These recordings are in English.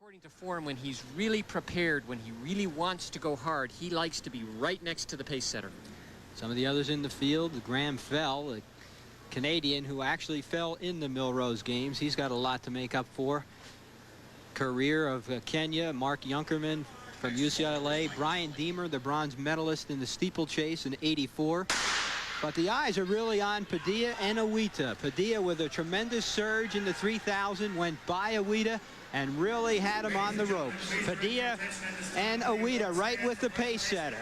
According to form, when he's really prepared, when he really wants to go hard, he likes to be right next to the pace setter. Some of the others in the field, Graham Fell, a Canadian who actually fell in the Millrose games. He's got a lot to make up for. Career of Kenya, Mark Junkerman from UCLA, Brian Deemer, the bronze medalist in the steeplechase in '84. But the eyes are really on Padilla and Aouita. Padilla with a tremendous surge in the 3,000, went by Aouita and really had him on the ropes. Padilla and Aouita right with the pace setter.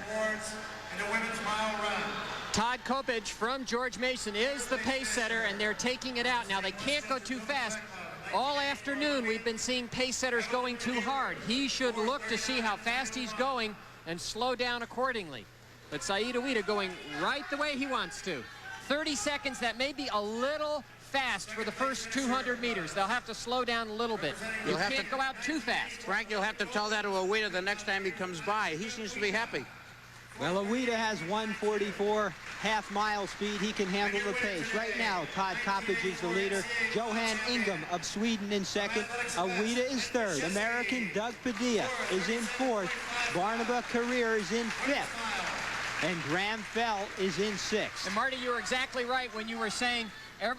Todd Kopich from George Mason is the pace setter, and they're taking it out. Now, they can't go too fast. All afternoon, we've been seeing pace setters going too hard. He should look to see how fast he's going and slow down accordingly. But Saeed Aouita going right the way he wants to. 30 seconds, that may be a little fast for the first 200 meters. They'll have to slow down a little bit. You can't go out too fast. Frank, you'll have to tell that to Aouita the next time he comes by. He seems to be happy. Well, Aouita has 1:44 half-mile speed. He can handle the pace. Right now, Todd Kopich is the leader. Johan Ingham of Sweden in second. Aouita is third. American Doug Padilla is in fourth. Barnaba Carrier is in fifth. And Graham Fell is in sixth. And Marty, you were exactly right when you were saying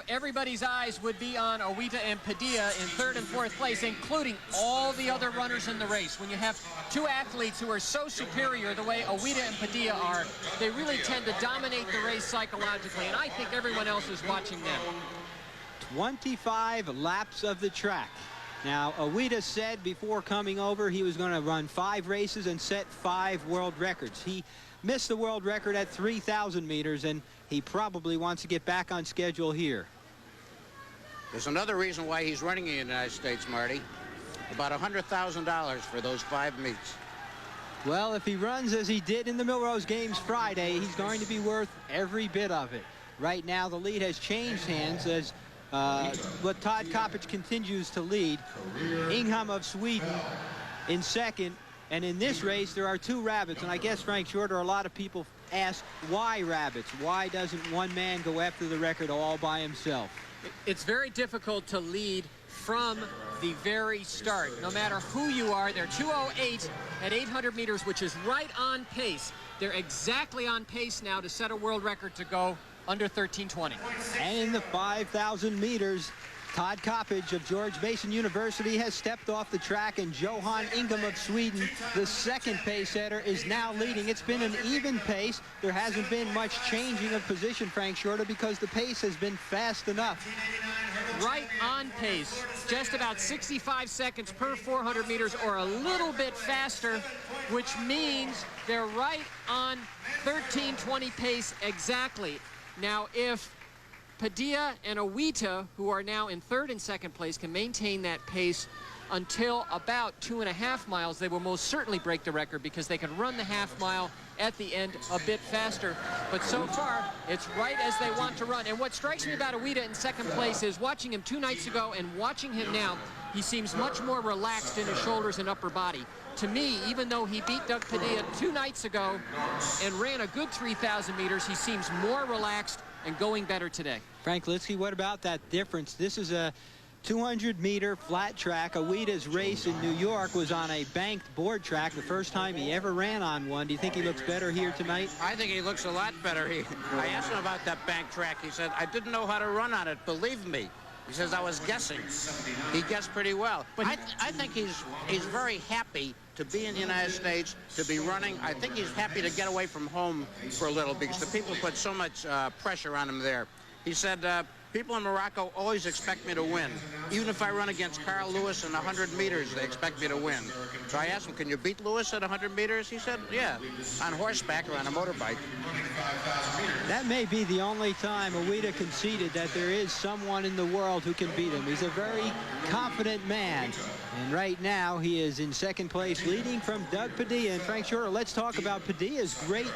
everybody's eyes would be on Aouita and Padilla in third and fourth place, including all the other runners in the race. When you have two athletes who are so superior the way Aouita and Padilla are, they really tend to dominate the race psychologically, and I think everyone else is watching them. 25 laps of the track. Now, Aouita said before coming over he was going to run 5 races and set 5 world records. He missed the world record at 3,000 meters, and he probably wants to get back on schedule here. There's another reason why he's running in the United States, Marty. About $100,000 for those 5 meets. Well, if he runs as he did in the Millrose Games Friday, he's going to be worth every bit of it. Right now, the lead has changed hands as Todd Kopich continues to lead. Ingham of Sweden in second. And in this race, there are 2 rabbits. And I guess, Frank Shorter, a lot of people ask, why rabbits? Why doesn't one man go after the record all by himself? It's very difficult to lead from the very start. No matter who you are, they're 2:08 at 800 meters, which is right on pace. They're exactly on pace now to set a world record to go under 13:20. And in the 5,000 meters, Todd Kopich of George Mason University has stepped off the track, and Johan Ingham of Sweden, the second pace setter, is now leading. It's been an even pace. There hasn't been much changing of position, Frank Shorter, because the pace has been fast enough. Right on pace, just about 65 seconds per 400 meters or a little bit faster, which means they're right on 13:20 pace exactly. Now, if Padilla and Aouita, who are now in third and second place, can maintain that pace until about 2.5 miles, they will most certainly break the record because they can run the half mile at the end a bit faster. But so far, it's right as they want to run. And what strikes me about Aouita in second place is watching him 2 nights ago and watching him now, he seems much more relaxed in his shoulders and upper body. To me, even though he beat Doug Padilla 2 nights ago and ran a good 3,000 meters, he seems more relaxed and going better today. Frank Litsky, what about that difference? This is a 200-meter flat track. Aouita's race in New York was on a banked board track, the first time he ever ran on one. Do you think he looks better here tonight? I think he looks a lot better. I asked him about that bank track. He said, I didn't know how to run on it, believe me. He says, I was guessing. He guessed pretty well. But I think he's very happy to be in the United States, to be running. I think he's happy to get away from home for a little because the people put so much pressure on him there. He said, people in Morocco always expect me to win. Even if I run against Carl Lewis in 100 meters, they expect me to win. So I asked him, can you beat Lewis at 100 meters? He said, yeah, on horseback or on a motorbike. That may be the only time Aouita conceded that there is someone in the world who can beat him. He's a very confident man. And right now, he is in second place, leading from Doug Padilla. And Frank Shorter, let's talk about Padilla's great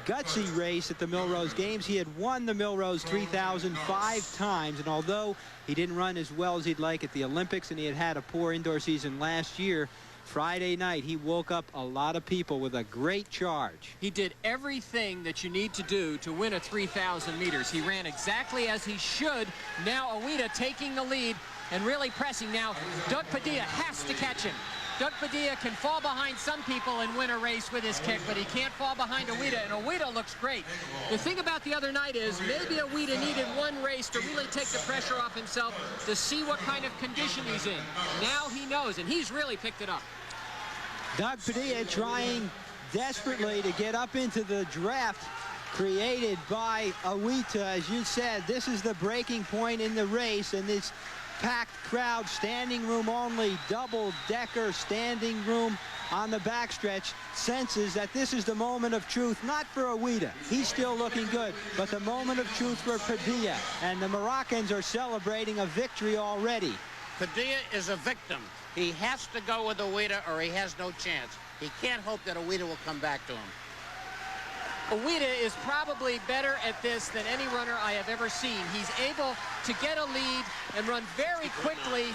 gutsy race at the Millrose Games. He had won the Millrose 3,000 5 times, and although he didn't run as well as he'd like at the Olympics and he had a poor indoor season last year, Friday night he woke up a lot of people with a great charge. He did everything that you need to do to win a 3,000 meters. He ran exactly as he should. Now Aouita taking the lead and really pressing. Now Doug Padilla has to catch him. Doug Padilla can fall behind some people and win a race with his kick, but he can't fall behind aouita, and aouita looks great. The thing about the other night is maybe aouita needed one race to really take the pressure off himself to see what kind of condition he's in. Now he knows, and he's really picked it up. Doug Padilla trying desperately to get up into the draft created by aouita. As you said, this is the breaking point in the race, and this packed crowd, standing room only, double-decker standing room on the backstretch, senses that this is the moment of truth, not for aouita. He's still looking good, but the moment of truth for Padilla. And the Moroccans are celebrating a victory already. Padilla is a victim. He has to go with aouita or he has no chance. He can't hope that aouita will come back to him. Aouita is probably better at this than any runner I have ever seen. He's able to get a lead and run very quickly,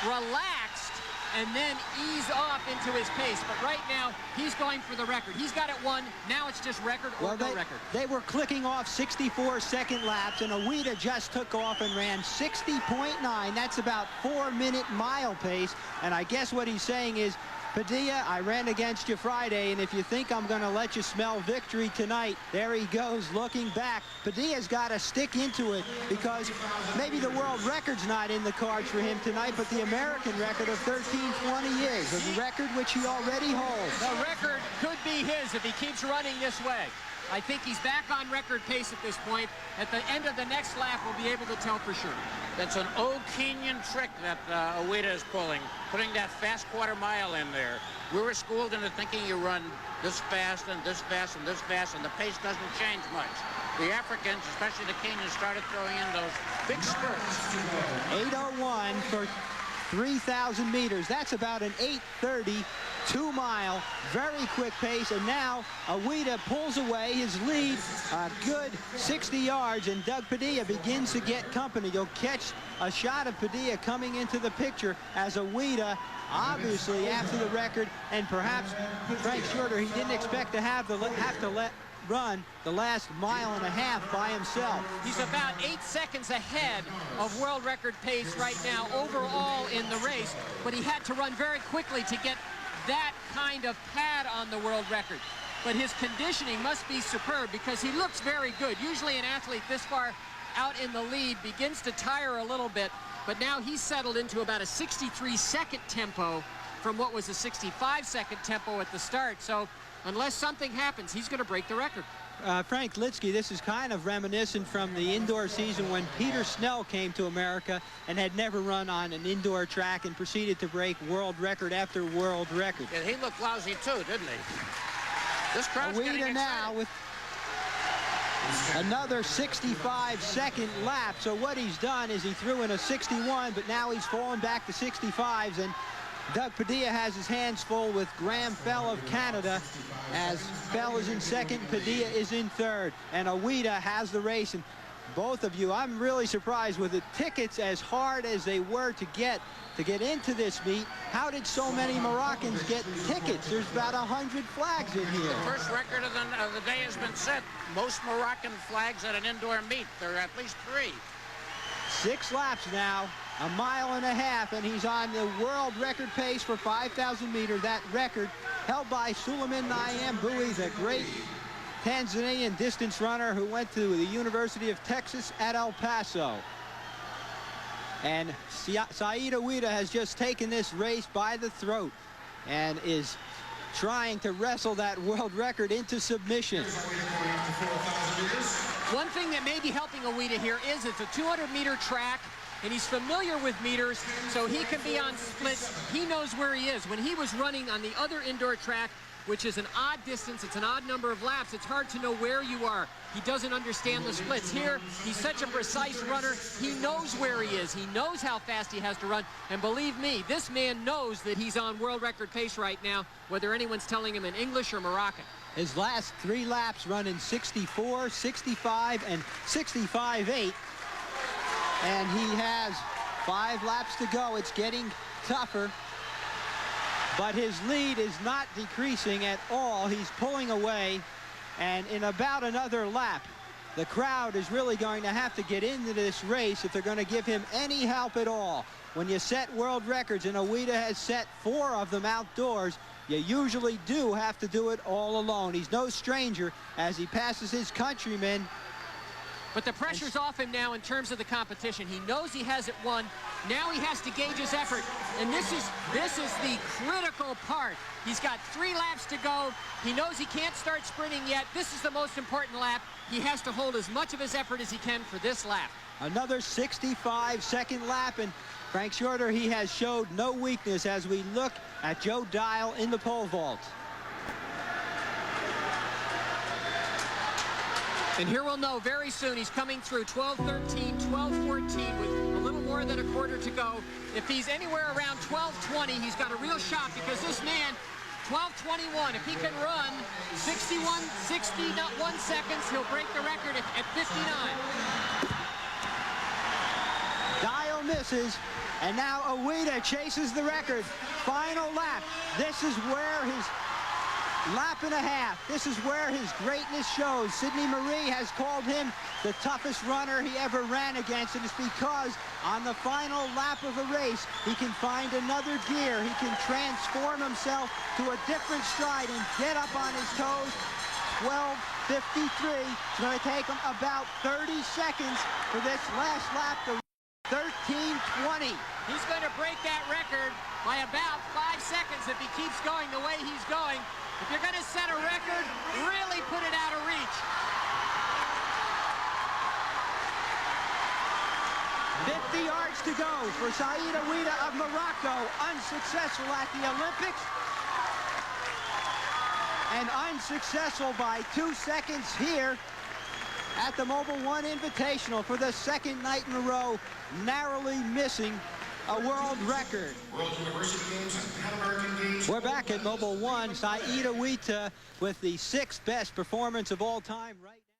relaxed, and then ease off into his pace. But right now, he's going for the record. He's got it won. Now it's just record or no record. They were clicking off 64-second laps, and aouita just took off and ran 60.9. That's about 4-minute mile pace. And I guess what he's saying is, Padilla, I ran against you Friday, and if you think I'm going to let you smell victory tonight, there he goes looking back. Padilla's got to stick into it, because maybe the world record's not in the cards for him tonight, but the American record of 13:20 is, a record which he already holds. The record could be his if he keeps running this way. I think he's back on record pace at this point. At the end of the next lap, we'll be able to tell for sure. That's an old Kenyan trick that aouita is pulling that fast quarter mile in there. We were schooled into thinking you run this fast and this fast and this fast, and the pace doesn't change much. The Africans, especially the Kenyans, started throwing in those big spurts. 8:01 for 3,000 meters. That's about an 8:30 2-mile, very quick pace, and now aouita pulls away his lead a good 60 yards, and Doug Padilla begins to get company. You'll catch a shot of Padilla coming into the picture as aouita, obviously after the record, and perhaps Frank Shorter, he didn't expect to have to run the last mile and a half by himself. He's about 8 seconds ahead of world record pace right now overall in the race, but he had to run very quickly to get that kind of pad on the world record. But his conditioning must be superb, because he looks very good. Usually an athlete this far out in the lead begins to tire a little bit, but now he's settled into about a 63-second tempo from what was a 65-second tempo at the start. So unless something happens, he's going to break the record. Frank Litsky, this is kind of reminiscent from the indoor season when Peter Snell came to America and had never run on an indoor track and proceeded to break world record after world record. Yeah, he looked lousy too, didn't he? This crowd's getting excited. Now with another 65-second lap. So what he's done is he threw in a 61, but now he's fallen back to 65s, and Doug Padilla has his hands full with Graham Fell of Canada, as Fell is in second, Padilla is in third, and aouita has the race. And both of you, I'm really surprised with the tickets as hard as they were to get into this meet. How did so many Moroccans get tickets? There's about 100 flags in here. The first record of the day has been set. Most Moroccan flags at an indoor meet. There are at least 3. 6 laps now, a mile and a half, and he's on the world record pace for 5,000 meters. That record held by Suleiman Nyambui, the great Tanzanian distance runner who went to the University of Texas at El Paso. And Saeed Aouita has just taken this race by the throat and is trying to wrestle that world record into submission. One thing that may be helping aouita here is it's a 200-meter track, and he's familiar with meters, so he can be on splits. He knows where he is. When he was running on the other indoor track, which is an odd distance, it's an odd number of laps, it's hard to know where you are. He doesn't understand the splits. Here, he's such a precise runner. He knows where he is. He knows how fast he has to run. And believe me, this man knows that he's on world record pace right now, whether anyone's telling him in English or Moroccan. His last 3 laps run in 64, 65, and 65.8. And he has 5 laps to go. It's getting tougher. But his lead is not decreasing at all. He's pulling away. And in about another lap, the crowd is really going to have to get into this race if they're going to give him any help at all. When you set world records, and Aouita has set 4 of them outdoors, you usually do have to do it all alone. He's no stranger as he passes his countrymen. But the pressure's off him now in terms of the competition. He knows he hasn't won. Now he has to gauge his effort. And this is the critical part. He's got 3 laps to go. He knows he can't start sprinting yet. This is the most important lap. He has to hold as much of his effort as he can for this lap. Another 65-second lap, and Frank Shorter, he has showed no weakness as we look at Joe Dial in the pole vault. And here we'll know very soon. He's coming through 12:13, 12:14 with a little more than a quarter to go. If he's anywhere around 12:20, he's got a real shot, because this man, 12:21, if he can run 61 seconds, he'll break the record at 59. Dial misses, and now Aouita chases the record. Final lap. This is where his lap and a half. This is where his greatness shows. Sidney Marie has called him the toughest runner he ever ran against, and it's because on the final lap of a race, he can find another gear. He can transform himself to a different stride and get up on his toes. 12:53. It's going to take him about 30 seconds for this last lap to 13:20. He's going to break that record by about 5 seconds if he keeps going the way he's going. If you're going to set a record, really put it out of reach. 50 yards to go for Saïd Aouita of Morocco, unsuccessful at the Olympics, and unsuccessful by 2 seconds here at the Mobil 1 Invitational for the 2nd night in a row, narrowly missing a world record. World University Games and Pan American Games. We're back at Mobil 1. Saïd Aouita with the 6th best performance of all time right now.